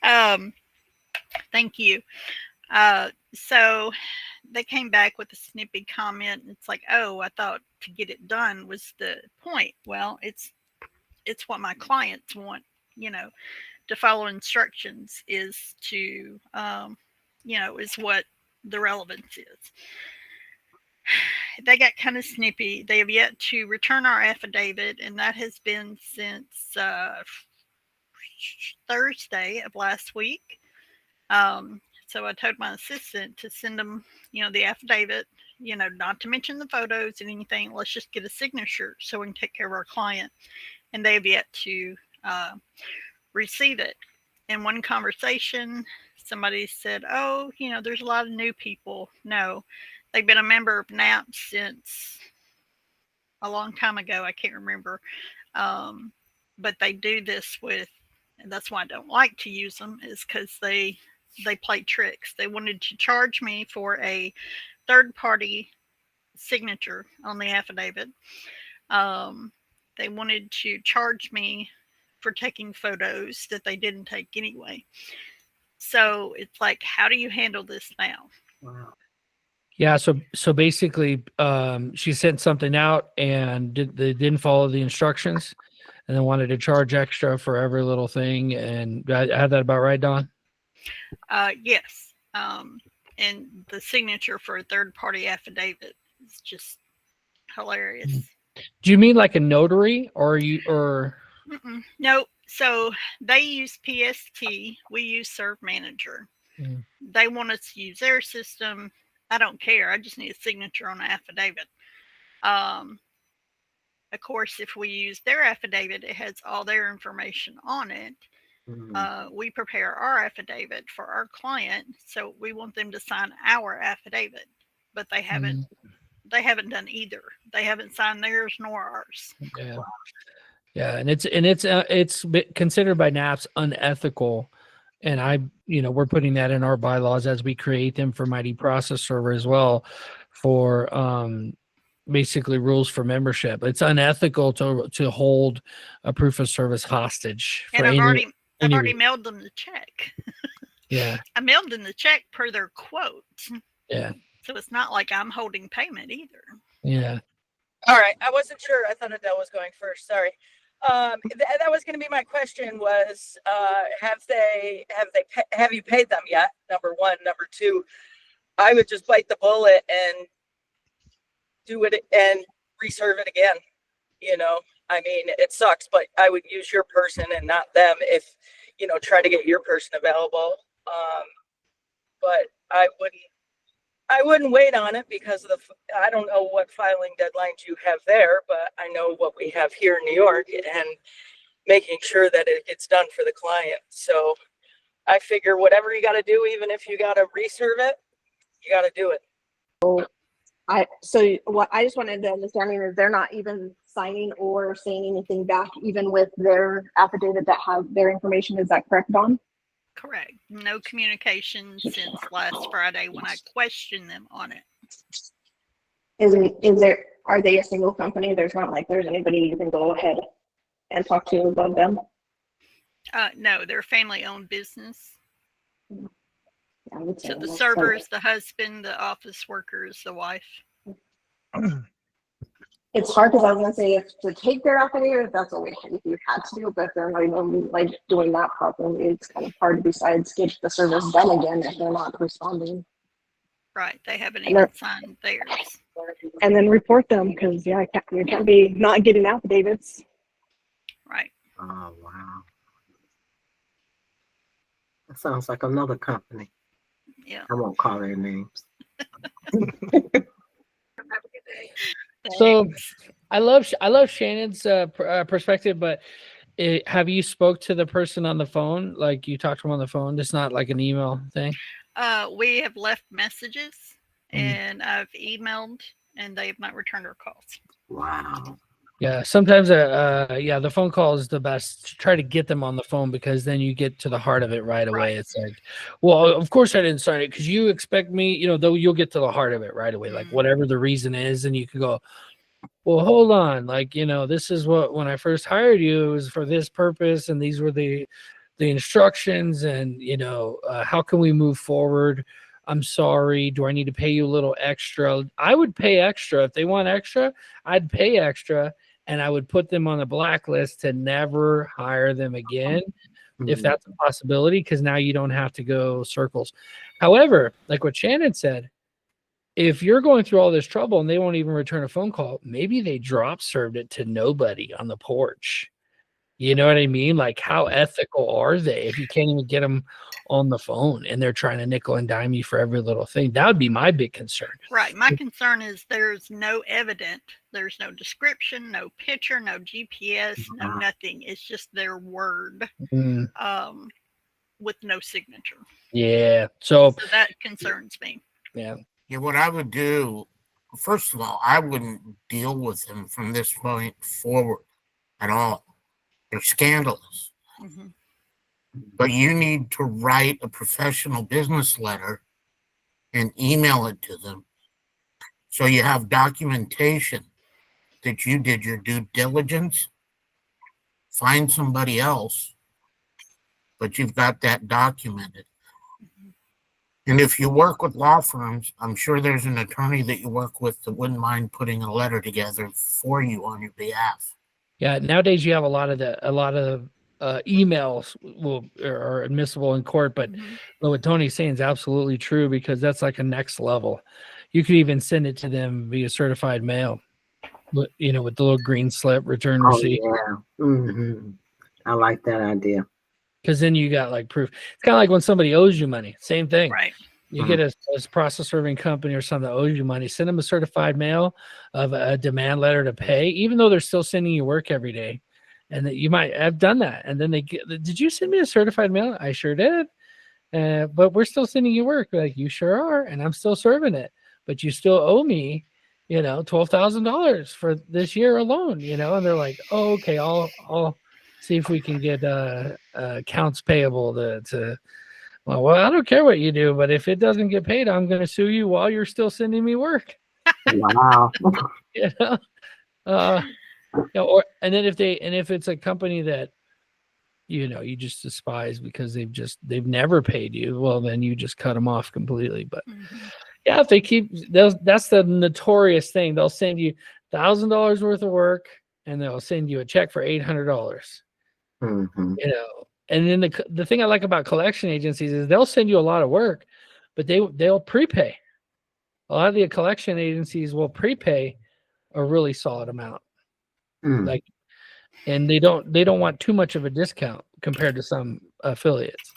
Um, Thank you. So they came back with a snippy comment. And it's like, oh, I thought to get it done was the point. Well, it's what my clients want. You know, to follow instructions is to, is what the relevance is. They got kind of snippy. They have yet to return our affidavit, and that has been since Thursday of last week. So I told my assistant to send them, the affidavit, not to mention the photos and anything. Let's just get a signature so we can take care of our client. And they have yet to receive it. In one conversation, somebody said, oh, there's a lot of new people. No, they've been a member of NAP since a long time ago. I can't remember. But they do this with, and that's why I don't like to use them, is because they play tricks. They wanted to charge me for a third party signature on the affidavit. They wanted to charge me for taking photos that they didn't take anyway. So it's like, how do you handle this now? Wow. Yeah, so basically, she sent something out and they didn't follow the instructions, and then wanted to charge extra for every little thing. And I had that about right, Don? Yes. And the signature for a third party affidavit is just hilarious. Do you mean like a notary, or you or? No. So they use PST. We use Serve Manager. They want us to use their system. I don't care. I just need a signature on an affidavit. Of course, if we use their affidavit, it has all their information on it. We prepare our affidavit for our client, so we want them to sign our affidavit, but they haven't. They haven't done either. They haven't signed theirs nor ours. Yeah, yeah, and it's considered by NAPS unethical, and we're putting that in our bylaws as we create them for Mighty Process Server as well, for basically rules for membership. It's unethical to hold a proof of service hostage. And I've already mailed them the check. Yeah, I mailed them the check per their quote. Yeah. So it's not like I'm holding payment either. Yeah. All right. I wasn't sure. I thought Adele was going first. Sorry. That was going to be my question was, have you paid them yet? Number one. Number two, I would just bite the bullet and do it and reserve it again. I mean, it sucks, but I would use your person and not them if, try to get your person available. But I wouldn't wait on it because I don't know what filing deadlines you have there, but I know what we have here in New York and making sure that it gets done for the client. So I figure whatever you got to do, even if you got to reserve it, you got to do it. What I just wanted to understand is they're not even signing or saying anything back, even with their affidavit that has their information. Is that correct, Dawn? Correct. No communication since last Friday when I questioned them on it. Are they a single company? There's not like there's anybody you can go ahead and talk to above them? No, they're a family-owned business. Yeah, so the servers, the husband, the office workers, the wife. It's hard because I was going to say if to take their affidavit, that's what you had to do, but if they're not even like doing that properly, it's kind of hard to besides get the service done again if they're not responding. Right, they haven't even signed theirs. And then report them because you can't be not getting affidavits. Right. Oh wow, that sounds like another company. Yeah. I won't call their names. Have a good day. So I love Shannon's perspective, but have you spoke to the person on the phone? Like you talked to them on the phone? It's not like an email thing? We have left messages and I've emailed and they have not returned our calls. Wow. Yeah, sometimes the phone call is the best. Try to get them on the phone because then you get to the heart of it right away. Right. It's like, well, of course I didn't sign it because you expect me, though you'll get to the heart of it right away, like whatever the reason is, and you can go, well, hold on, like, this is what when I first hired you, it was for this purpose, and these were the the instructions and, how can we move forward? I'm sorry. Do I need to pay you a little extra? I would pay extra. If they want extra, I'd pay extra, and I would put them on the blacklist to never hire them again if that's a possibility, because now you don't have to go circles. However, like what Shannon said, if you're going through all this trouble and they won't even return a phone call, maybe they drop served it to nobody on the porch. You know what I mean? Like, how ethical are they if you can't even get them on the phone and they're trying to nickel and dime you for every little thing? That would be my big concern. Right. My concern is there's no evidence. There's no description, no picture, no GPS, no nothing. It's just their word with no signature. Yeah. So that concerns me. Yeah. Yeah, what I would do, first of all, I wouldn't deal with them from this point forward at all. They're scandalous. Mm-hmm. But you need to write a professional business letter and email it to them so you have documentation that you did your due diligence. Find somebody else, but you've got that documented. And if you work with law firms, I'm sure there's an attorney that you work with that wouldn't mind putting a letter together for you on your behalf. Yeah, nowadays you have a lot of emails are admissible in court, but what Tony's saying is absolutely true, because that's like a next level. You could even send it to them via certified mail, with the little green slip return receipt. Yeah. I like that idea. Because then you got like proof. It's kind of like when somebody owes you money. Same thing. Right. You get a process serving company or something that owes you money. Send them a certified mail of a demand letter to pay, even though they're still sending you work every day. And that you might have done that. And then did you send me a certified mail? I sure did. But we're still sending you work. Like, you sure are. And I'm still serving it. But you still owe me, $12,000 for this year alone, and they're like, oh, okay, I'll see if we can get accounts payable to well, I don't care what you do, but if it doesn't get paid, I'm going to sue you while you're still sending me work. Wow. And then if it's a company that you just despise because they've never paid you, well, then you just cut them off completely. But yeah, if they that's the notorious thing. They'll send you $1,000 worth of work and they'll send you a check for $800. And then the thing I like about collection agencies is they'll send you a lot of work, but they'll prepay. A lot of the collection agencies will prepay a really solid amount. And they don't want too much of a discount compared to some affiliates.